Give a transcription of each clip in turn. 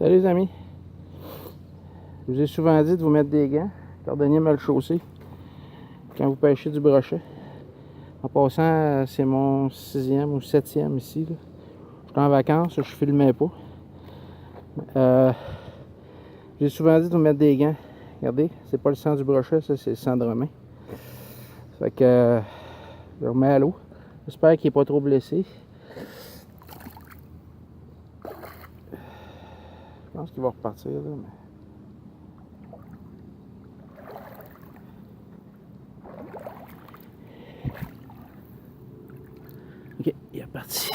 Salut les amis. Je vous ai souvent dit de vous mettre des gants, cordonnier mal chaussé, quand vous pêchez du brochet. En passant, c'est mon 6e ou 7e ici. Là. Je suis en vacances, je filmais pas. J'ai souvent dit de vous mettre des gants. Regardez, c'est pas le sang du brochet, ça c'est le sang de Romain. Fait que je remets à l'eau. J'espère qu'il n'est pas trop blessé. Je pense qu'il va repartir là, mais... Ok, il est parti.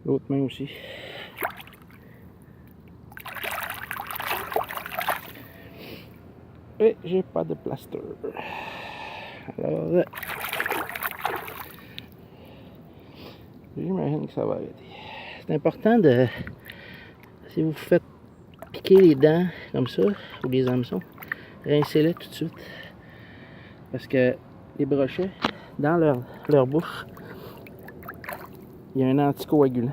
L'autre main aussi. Et j'ai pas de plaster. Alors, j'imagine que ça va arrêter. C'est important de, si vous vous faites piquer les dents comme ça, ou les hameçons, rincez-les tout de suite. Parce que les brochets, dans leur bouche, il y a un anticoagulant.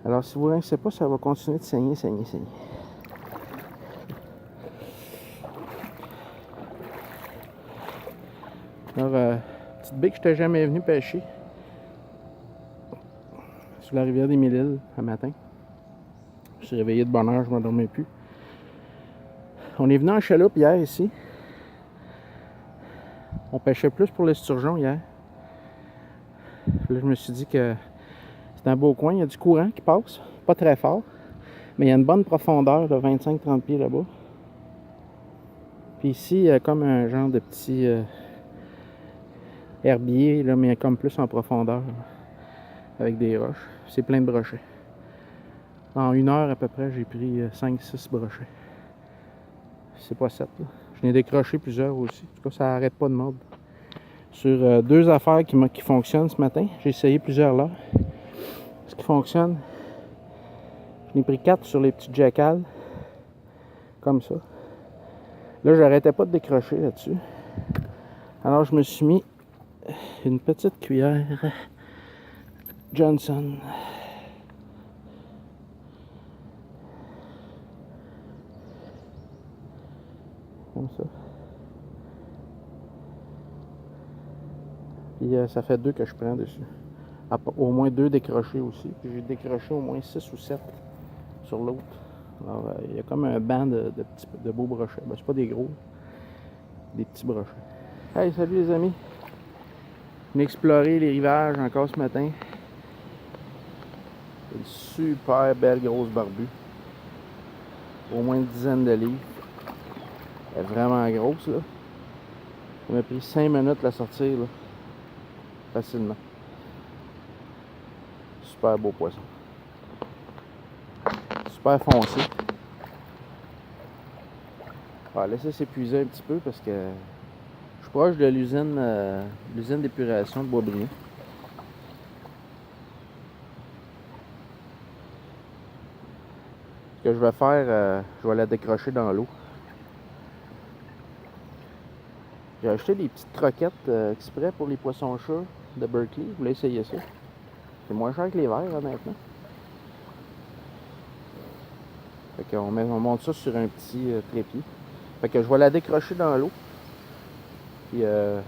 Alors si vous ne rincez pas, ça va continuer de saigner. Alors, petite baie que je n'étais jamais venu pêcher sur la rivière des Mille-Îles un matin. Je suis réveillé de bonne heure, je ne m'endormais plus. On est venu en chaloupe hier ici. On pêchait plus pour l'esturgeon hier. Là, je me suis dit que c'est un beau coin. Il y a du courant qui passe, pas très fort, mais il y a une bonne profondeur de 25-30 pieds là-bas. Puis ici, il y a comme un genre de petit herbier, là, mais comme plus en profondeur, avec des roches. C'est plein de brochets. En 1 heure à peu près, j'ai pris 5-6 brochets. C'est pas 7 là. Je n'ai décroché plusieurs aussi. En tout cas, ça n'arrête pas de mordre. Sur 2 affaires qui fonctionnent ce matin, j'ai essayé plusieurs là. Ce qui fonctionne, je n'ai pris 4 sur les petits jackals. Comme ça. Là, j'arrêtais pas de décrocher là-dessus. Alors, je me suis mis une petite cuillère Johnson. Comme ça. Puis ça fait 2 que je prends dessus. Au moins 2 décrochés aussi. Puis j'ai décroché au moins 6 ou 7 sur l'autre. Alors il y a comme un banc de beaux brochets. Ben, c'est pas des gros, des petits brochets. Hey, salut les amis. On a exploré les rivages encore ce matin. Une super belle grosse barbue. Au moins une dizaine de livres. Elle est vraiment grosse là. Ça m'a pris 5 minutes la sortir là. Facilement. Super beau poisson. Super foncé. On va laisser s'épuiser un petit peu parce que je suis proche de l'usine d'épuration de Boisbriand. Ce que je vais faire, je vais la décrocher dans l'eau. J'ai acheté des petites croquettes exprès pour les poissons chats de Berkeley. Je voulais essayer ça. C'est moins cher que les verres, honnêtement. Fait qu'on monte ça sur un petit trépied. Fait que je vais la décrocher dans l'eau. Puis on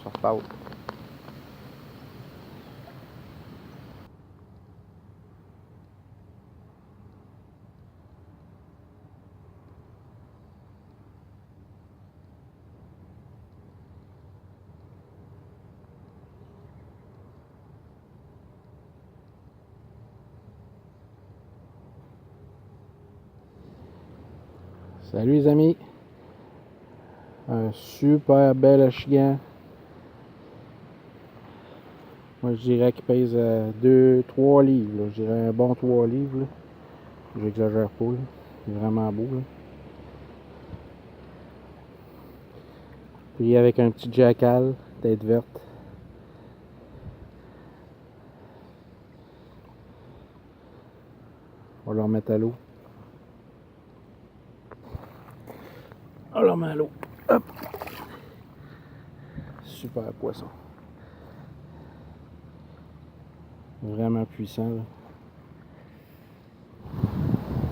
s'en reparle. Salut les amis. Un super bel achigan. Moi je dirais qu'il pèse 2-3 livres. Là. Je dirais un bon 3 livres. Là. J'exagère pas. Là. Il est vraiment beau. Là. Puis avec un petit jackal, tête verte. On va le remettre à l'eau. remets à l'eau. Hop! Super poisson. Vraiment puissant, là.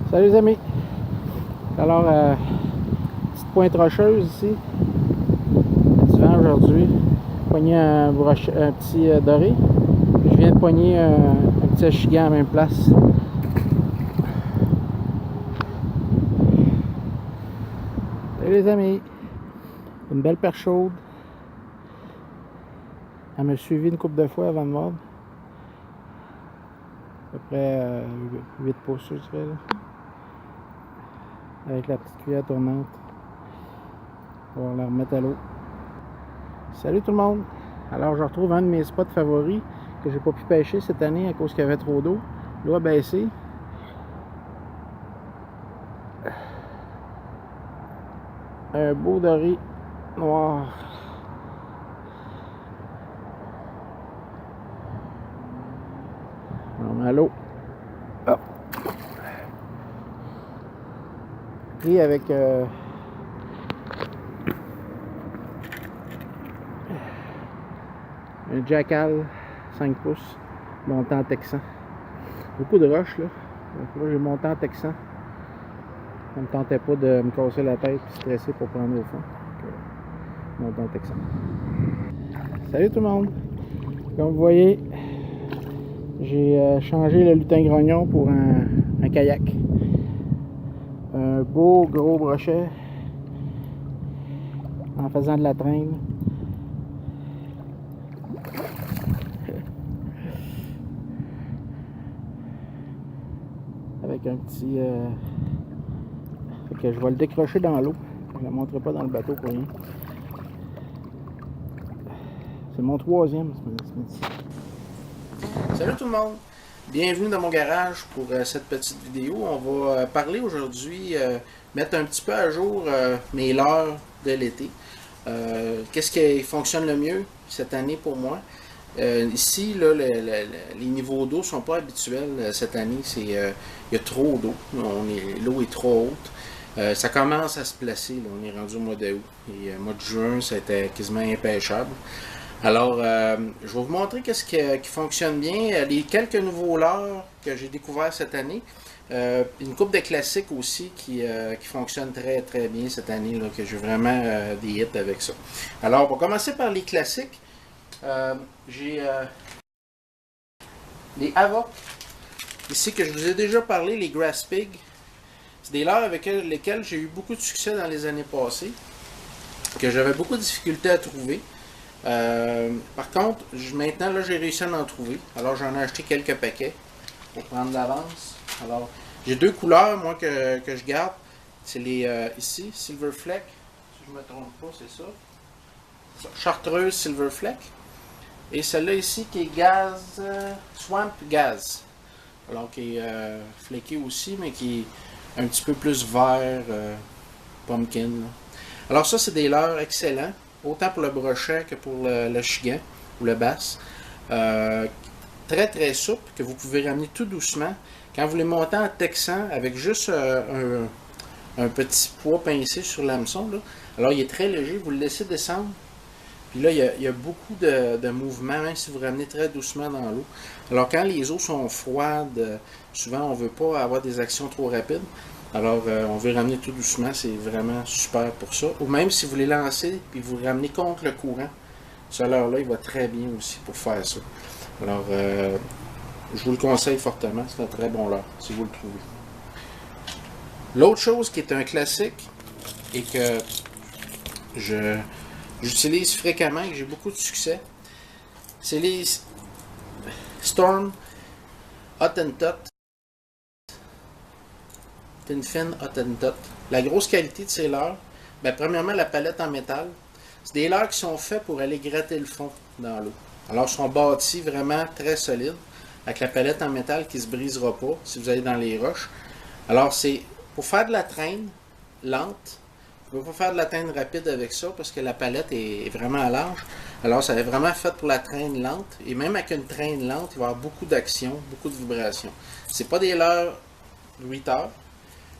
Salut les amis! Alors, petite pointe rocheuse ici. Du vent aujourd'hui. Pogné un petit doré. Je viens de pogner un petit achigan à la même place. Salut les amis! Une belle perche chaude. Elle m'a suivi une couple de fois avant de mordre. À peu près 8 pouces, je dirais, là. Avec la petite cuillère tournante. On va la remettre à l'eau. Salut tout le monde! Alors je retrouve un de mes spots favoris que j'ai pas pu pêcher cette année à cause qu'il y avait trop d'eau. L'eau a baissé. Un beau doré noir. On met à l'eau. Hop. Pris avec un jackal 5 pouces montant texan. Beaucoup de roches là. Donc là j'ai monté en texan. Ça ne me tentait pas de me casser la tête et stresser pour prendre au fond. Montant texan. Salut tout le monde! Comme vous voyez, j'ai changé le lutin grognon pour un kayak. Un beau gros brochet en faisant de la traîne. Avec un petit... je vais le décrocher dans l'eau. Je ne le montrerai pas dans le bateau pour rien. C'est mon 3e ce midi. Salut tout le monde! Bienvenue dans mon garage pour cette petite vidéo. On va parler aujourd'hui, mettre un petit peu à jour mes leurres de l'été. Qu'est-ce qui fonctionne le mieux cette année pour moi? Ici, là, les niveaux d'eau ne sont pas habituels cette année. Il y a trop d'eau. L'eau est trop haute. Ça commence à se placer. Là. On est rendu au mois d'août. Et mois de juin, ça a été quasiment impêchable. Alors, je vais vous montrer qu'est-ce qui fonctionne bien. Les quelques nouveaux leurres que j'ai découverts cette année. Une coupe de classiques aussi qui fonctionne très très bien cette année. Là, que j'ai vraiment des hits avec ça. Alors, on va commencer par les classiques. J'ai les Avoc. Ici que je vous ai déjà parlé, les Grass Pig. C'est des leurres avec lesquels j'ai eu beaucoup de succès dans les années passées. Que j'avais beaucoup de difficultés à trouver. Par contre, maintenant, là, j'ai réussi à en trouver. Alors, j'en ai acheté quelques paquets pour prendre l'avance. Alors, j'ai deux couleurs, moi, que je garde. C'est les, ici, Silver Fleck. Si je ne me trompe pas, c'est ça. Chartreuse Silver Fleck. Et celle-là ici, qui est Gaz, Swamp Gaz. Alors, qui est flecké aussi, mais qui est un petit peu plus vert, pumpkin. Là. Alors, ça, c'est des leurres excellents. Autant pour le brochet que pour le chigan ou le bass. Très très souple, que vous pouvez ramener tout doucement. Quand vous les montez en texan avec juste un petit poids pincé sur l'hameçon, alors il est très léger, vous le laissez descendre. Puis là, il y a beaucoup de mouvements, même si vous ramenez très doucement dans l'eau. Alors quand les eaux sont froides, souvent on ne veut pas avoir des actions trop rapides. Alors, on veut ramener tout doucement, c'est vraiment super pour ça. Ou même si vous les lancez et vous ramenez contre le courant, ce leurre-là, il va très bien aussi pour faire ça. Alors, je vous le conseille fortement, c'est un très bon leurre, si vous le trouvez. L'autre chose qui est un classique et que j'utilise fréquemment et que j'ai beaucoup de succès, c'est les Storm Hottentot. Une fine Hottentot. La grosse qualité de ces leurres, premièrement, la palette en métal. C'est des leurres qui sont faits pour aller gratter le fond dans l'eau. Alors, ils sont bâtis vraiment très solides, avec la palette en métal qui ne se brisera pas si vous allez dans les roches. Alors, c'est pour faire de la traîne lente. Vous ne pouvez pas faire de la traîne rapide avec ça parce que la palette est vraiment large. Alors, ça est vraiment fait pour la traîne lente. Et même avec une traîne lente, il va y avoir beaucoup d'action, beaucoup de vibrations. C'est pas des leurres 8 heures.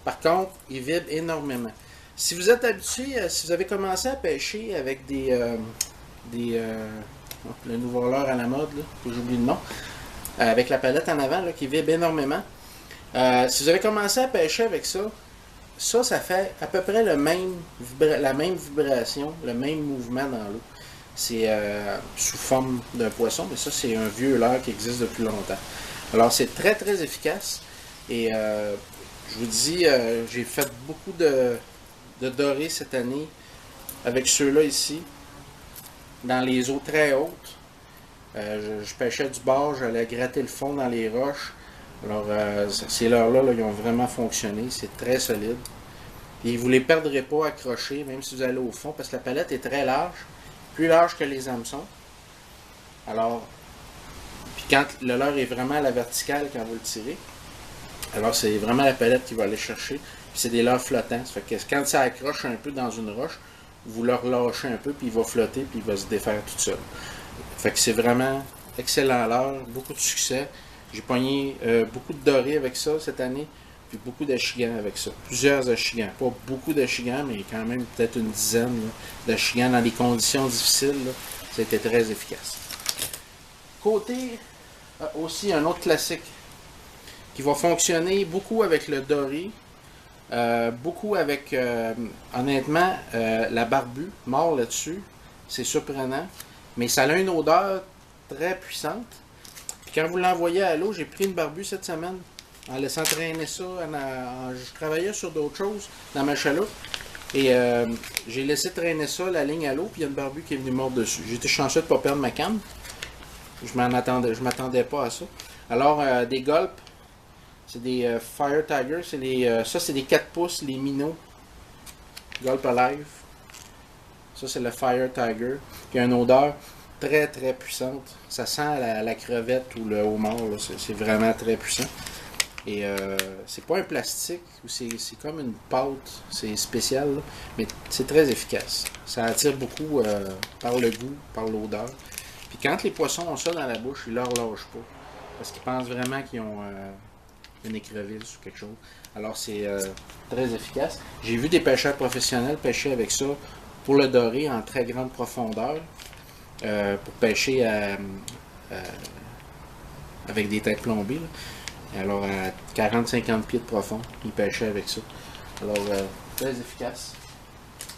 Par contre, ils vibrent énormément. Si vous êtes habitué, si vous avez commencé à pêcher avec le nouveau leurre à la mode, là, que j'oublie le nom, avec la palette en avant là, qui vibre énormément. Si vous avez commencé à pêcher avec ça, ça fait à peu près la même vibration, le même mouvement dans l'eau. C'est sous forme d'un poisson, mais ça c'est un vieux leurre qui existe depuis longtemps. Alors c'est très très efficace et je vous dis, j'ai fait beaucoup de dorés cette année avec ceux-là ici, dans les eaux très hautes. Je pêchais du bord, j'allais gratter le fond dans les roches. Alors, ces leurres-là, ils ont vraiment fonctionné. C'est très solide. Et vous ne les perdrez pas accrochés, même si vous allez au fond, parce que la palette est très large, plus large que les hameçons. Alors, puis quand le leurre est vraiment à la verticale quand vous le tirez, alors c'est vraiment la palette qui va aller chercher. Puis c'est des leurres flottants. Ça fait que quand ça accroche un peu dans une roche, vous le relâchez un peu, puis il va flotter, puis il va se défaire tout seul. Fait que c'est vraiment excellent leurre, beaucoup de succès. J'ai pogné beaucoup de dorés avec ça cette année, puis beaucoup d'achigans avec ça. Plusieurs achigans. Pas beaucoup d'achigans, mais quand même peut-être une dizaine d'achigans dans des conditions difficiles. C'était très efficace. Côté, aussi un autre classique qui va fonctionner beaucoup avec le doré, beaucoup avec, honnêtement, la barbue, mort là-dessus. C'est surprenant, mais ça a une odeur très puissante. Puis quand vous l'envoyez à l'eau, j'ai pris une barbue cette semaine en laissant traîner ça. Je travaillais sur d'autres choses dans ma chaloupe et j'ai laissé traîner ça, la ligne à l'eau, puis il y a une barbue qui est venue mordre dessus. J'étais chanceux de ne pas perdre ma canne. Je m'attendais pas à ça. Alors, des gulps, c'est des Fire Tiger, ça c'est des 4 pouces, les minots, Gulp Alive. Ça c'est le Fire Tiger, qui a une odeur très très puissante. Ça sent la crevette ou le homard, c'est vraiment très puissant. Et c'est pas un plastique, c'est comme une pâte, c'est spécial, là, mais c'est très efficace. Ça attire beaucoup par le goût, par l'odeur. Puis quand les poissons ont ça dans la bouche, ils leur lâchent pas. Parce qu'ils pensent vraiment qu'ils ont une écrevisse ou quelque chose. Alors c'est très efficace. J'ai vu des pêcheurs professionnels pêcher avec ça pour le doré en très grande profondeur. Pour pêcher avec des têtes plombées. Là. Alors à 40-50 pieds de profond, ils pêchaient avec ça. Alors très efficace.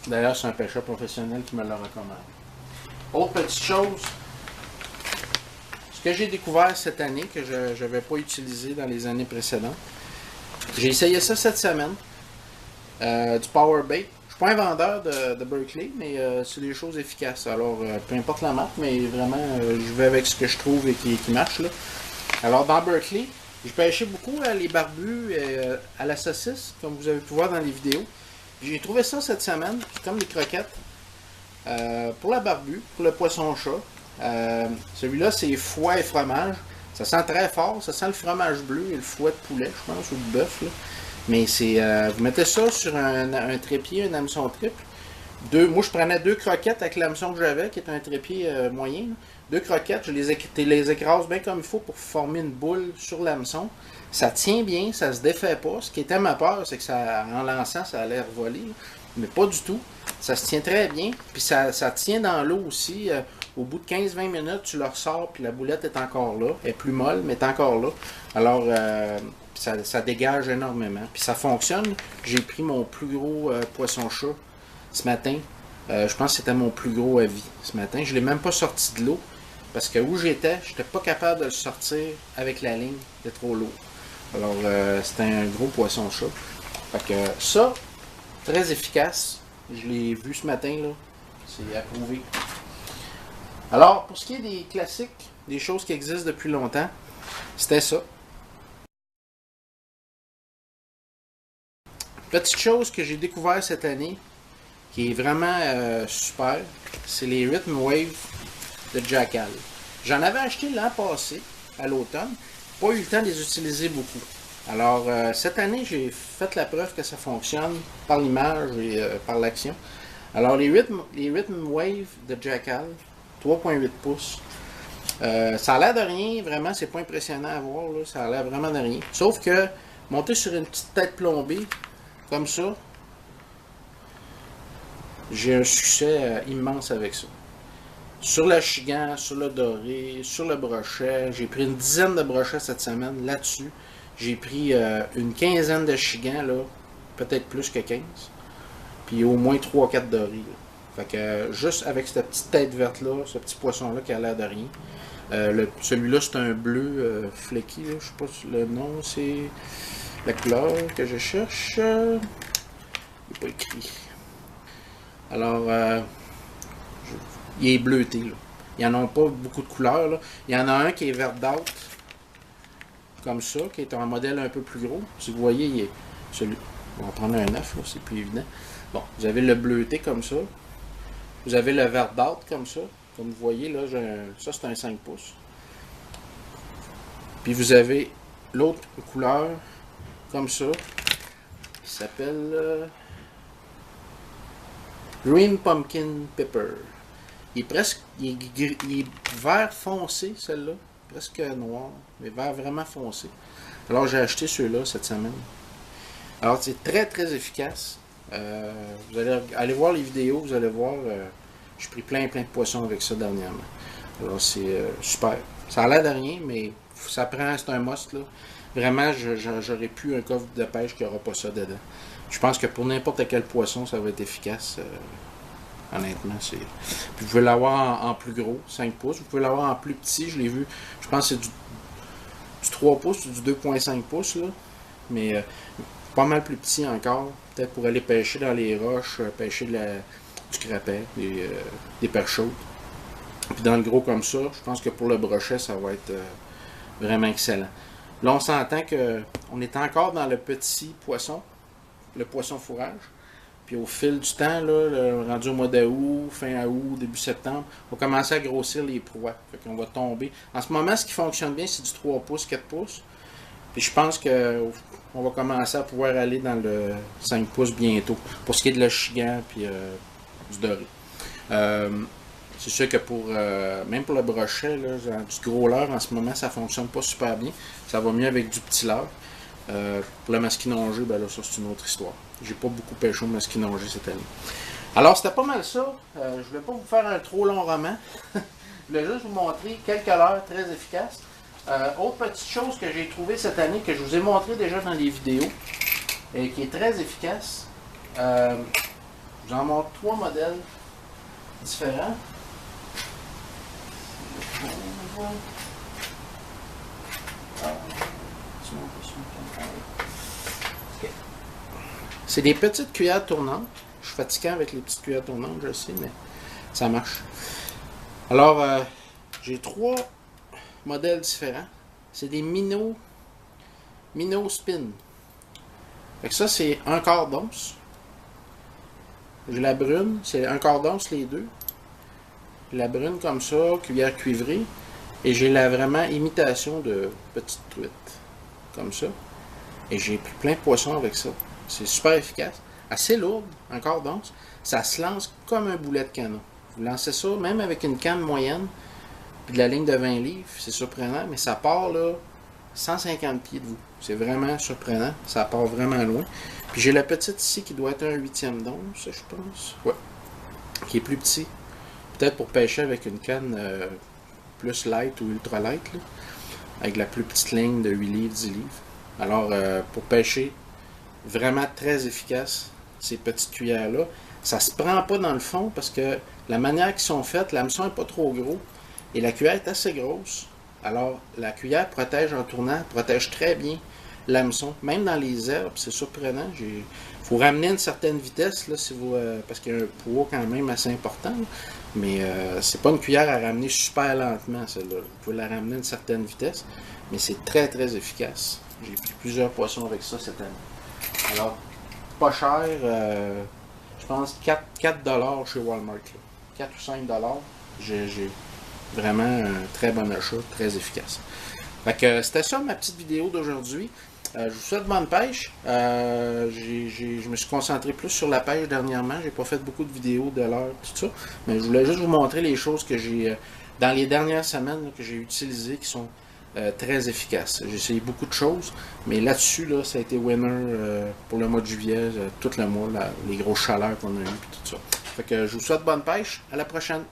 D'ailleurs, c'est un pêcheur professionnel qui me le recommande. Autre petite chose, ce que j'ai découvert cette année, que je n'avais pas utilisé dans les années précédentes, j'ai essayé ça cette semaine, du Powerbait. Je suis pas un vendeur de Berkley, mais c'est des choses efficaces. Alors, peu importe la marque, mais vraiment, je vais avec ce que je trouve et qui marche. Là. Alors, dans Berkley, j'ai pêché beaucoup les barbus à la saucisse, comme vous avez pu voir dans les vidéos. J'ai trouvé ça cette semaine, comme des croquettes, pour la barbue, pour le poisson-chat. Celui-là, c'est foie et fromage. Ça sent très fort, ça sent le fromage bleu et le foie de poulet, je pense, ou de bœuf. Là. Mais c'est, vous mettez ça sur un trépied, un hameçon triple. Moi, je prenais 2 croquettes avec l'hameçon que j'avais, qui est un trépied moyen. Là. 2 croquettes, je les écrase bien comme il faut pour former une boule sur l'hameçon. Ça tient bien, ça se défait pas. Ce qui était ma peur, c'est que en lançant, ça allait revoler. Là. Mais pas du tout. Ça se tient très bien. Puis ça tient dans l'eau aussi. Au bout de 15-20 minutes, tu le ressors, puis la boulette est encore là. Elle est plus molle, mais est encore là. Alors, ça dégage énormément. Puis ça fonctionne. J'ai pris mon plus gros poisson-chat ce matin. Je pense que c'était mon plus gros à vie ce matin. Je ne l'ai même pas sorti de l'eau. Parce que où j'étais, je n'étais pas capable de le sortir avec la ligne. C'était trop lourd. Alors, c'était un gros poisson-chat. Fait que ça, très efficace. Je l'ai vu ce matin, là. C'est approuvé. Alors, pour ce qui est des classiques, des choses qui existent depuis longtemps, c'était ça. Petite chose que j'ai découvert cette année, qui est vraiment super, c'est les Rhythm Wave de Jackal. J'en avais acheté l'an passé, à l'automne, pas eu le temps de les utiliser beaucoup. Alors, cette année, j'ai fait la preuve que ça fonctionne par l'image et par l'action. Alors, les Rhythm Wave de Jackal, 3.8 pouces. Ça a l'air de rien, vraiment, c'est pas impressionnant à voir, là, ça a l'air vraiment de rien. Sauf que, monter sur une petite tête plombée, comme ça, J'ai un succès immense avec ça. Sur le chigan, sur le doré, sur le brochet, j'ai pris une dizaine de brochets cette semaine là-dessus. J'ai pris une quinzaine de chigans, là, peut-être plus que 15. Puis au moins 3-4 dorés. Là. Fait que juste avec cette petite tête verte-là, ce petit poisson-là qui a l'air de rien. Celui-là, c'est un bleu flecky. Là. Je sais pas si le nom, c'est la couleur que je cherche. Il n'est pas écrit. Alors, il est bleuté. Là. Il n'y en a pas beaucoup de couleurs. Là. Il y en a un qui est verdâtre, comme ça, qui est un modèle un peu plus gros. Si vous voyez, il est celui. On va prendre un 9, c'est plus évident. Bon, vous avez le bleuté comme ça. Vous avez le verdâtre comme ça. Comme vous voyez, là, ça c'est un 5 pouces. Puis vous avez l'autre couleur comme ça, qui s'appelle Green Pumpkin Pepper. Il est presque, il est vert foncé, celle-là, presque noir, mais vert vraiment foncé. Alors j'ai acheté ceux-là cette semaine. Alors c'est très très efficace. Vous allez aller voir les vidéos, vous allez voir, j'ai pris plein de poissons avec ça dernièrement. Alors c'est super. Ça a l'air de rien, mais ça prend, c'est un must là. Vraiment, j'aurais pu un coffre de pêche qui n'aura pas ça dedans. Je pense que pour n'importe quel poisson, ça va être efficace. Honnêtement, c'est. Puis vous pouvez l'avoir en plus gros, 5 pouces. Vous pouvez l'avoir en plus petit, je l'ai vu. Je pense que c'est du 3 pouces ou du 2,5 pouces là. Mais pas mal plus petit encore. Peut-être pour aller pêcher dans les roches, pêcher du crapet, des perches chaudes. Puis dans le gros comme ça, je pense que pour le brochet, ça va être vraiment excellent. Là, on s'entend qu'on est encore dans le petit poisson, le poisson fourrage. Puis au fil du temps, là, rendu au mois d'août, fin août, début septembre, on va commencer à grossir les proies. Fait qu'on va tomber. En ce moment, ce qui fonctionne bien, c'est du 3 pouces, 4 pouces. Puis je pense qu'on va commencer à pouvoir aller dans le 5 pouces bientôt. Pour ce qui est de la chigan puis du doré. C'est sûr que même pour le brochet, là, du gros leurre en ce moment, ça fonctionne pas super bien. Ça va mieux avec du petit leurre. Pour le masquinongé, ben là, ça c'est une autre histoire. J'ai pas beaucoup pêché au masquinongé cette année. Alors c'était pas mal ça. Je voulais pas vous faire un trop long roman. Je voulais juste vous montrer quelques leurres très efficaces. Autre petite chose que j'ai trouvé cette année, que je vous ai montré déjà dans les vidéos, et qui est très efficace. J'en montre 3 modèles différents. C'est des petites cuillères tournantes. Je suis fatigué avec les petites cuillères tournantes, je sais, mais ça marche. Alors, j'ai 3 modèles différents. C'est des minnow spin. Fait que ça, c'est un quart d'once. J'ai la brune, c'est un quart d'once les deux. La brune comme ça, cuillère cuivrée. Et j'ai la vraiment imitation de petite truite. Comme ça. Et j'ai pris plein de poissons avec ça. C'est super efficace. Assez lourde, un quart d'once. Ça se lance comme un boulet de canon. Vous lancez ça, même avec une canne moyenne, puis de la ligne de 20 livres, c'est surprenant, mais ça part là 150 pieds de vous. C'est vraiment surprenant. Ça part vraiment loin. Puis j'ai la petite ici qui doit être un 8e d'once, je pense. Ouais. Qui est plus petit. Peut-être pour pêcher avec une canne plus light ou ultra light, là, avec la plus petite ligne de 8 livres, 10 livres. Alors, pour pêcher, vraiment très efficace, ces petites cuillères-là. Ça se prend pas dans le fond parce que la manière qu'ils sont faites, l'hameçon n'est pas trop gros et la cuillère est assez grosse. Alors, la cuillère protège en tournant, protège très bien l'hameçon. Même dans les herbes, c'est surprenant. Il faut ramener une certaine vitesse là, si vous, parce qu'il y a un poids quand même assez important. Là. Mais c'est pas une cuillère à ramener super lentement, celle-là. Vous pouvez la ramener à une certaine vitesse, mais c'est très très efficace. J'ai pris plusieurs poissons avec ça cette année. Alors, pas cher, je pense 4 $ chez Walmart. Là. 4 ou 5 $. J'ai vraiment un très bon achat, très efficace. Fait que c'était ça ma petite vidéo d'aujourd'hui. Je vous souhaite bonne pêche. Je me suis concentré plus sur la pêche dernièrement. J'ai pas fait beaucoup de vidéos de l'heure, tout ça. Mais je voulais juste vous montrer les choses que j'ai dans les dernières semaines là, que j'ai utilisées qui sont très efficaces. J'ai essayé beaucoup de choses, mais là-dessus, là, ça a été winner pour le mois de juillet, tout le mois, les grosses chaleurs qu'on a eues et tout ça. Fait que je vous souhaite bonne pêche. À la prochaine.